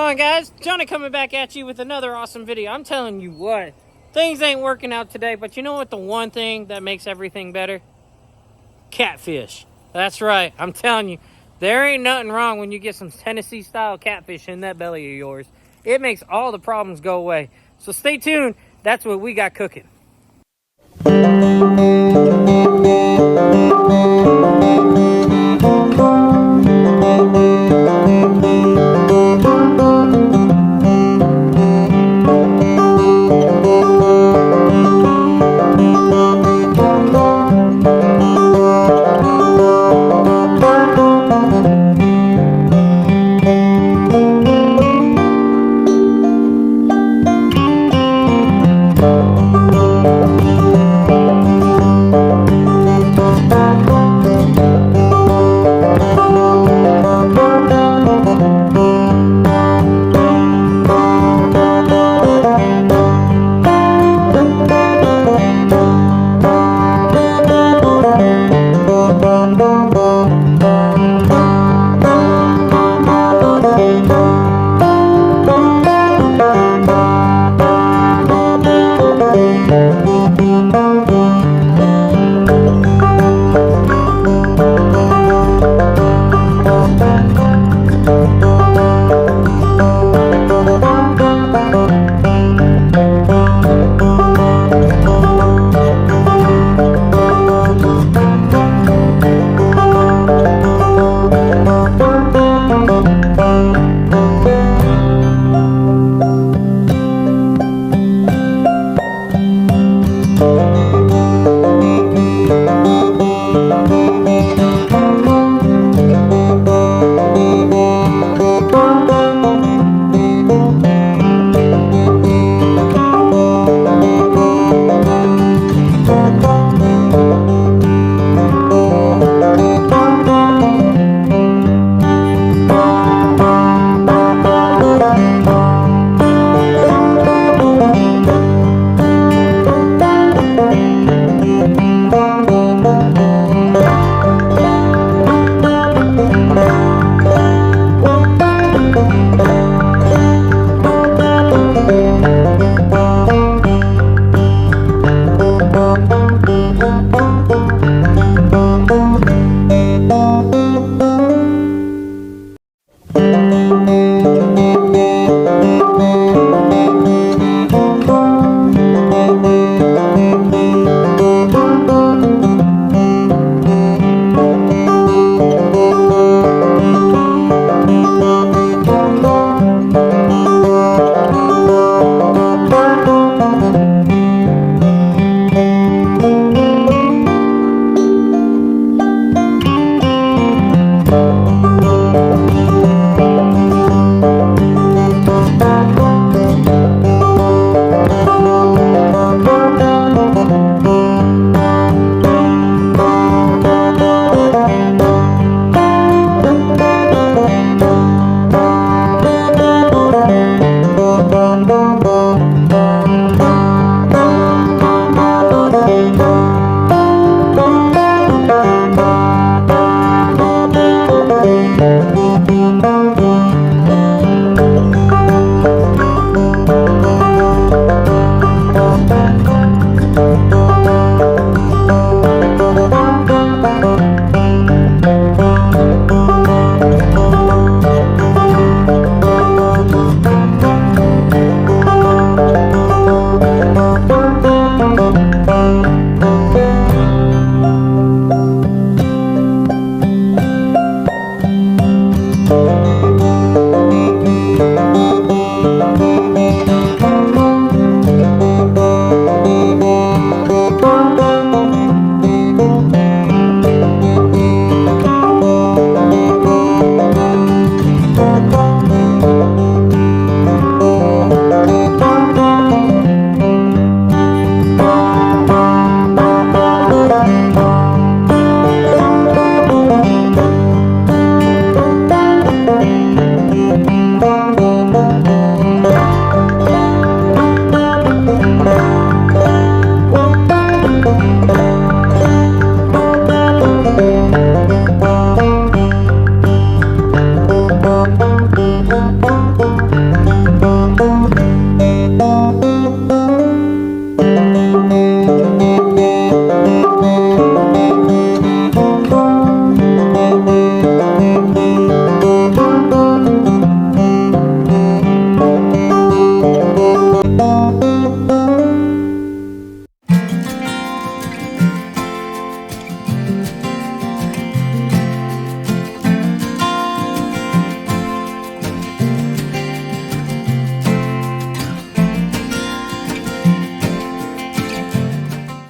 on, guys? Johnny coming back at you with another awesome video. I'm telling you what, things ain't working out today, but you know what, the one thing that makes everything better? Catfish. That's right, I'm telling you, there ain't nothing wrong when you get some Tennessee Style Catfish in that belly of yours. It makes all the problems go away. So stay tuned, that's what we got cooking.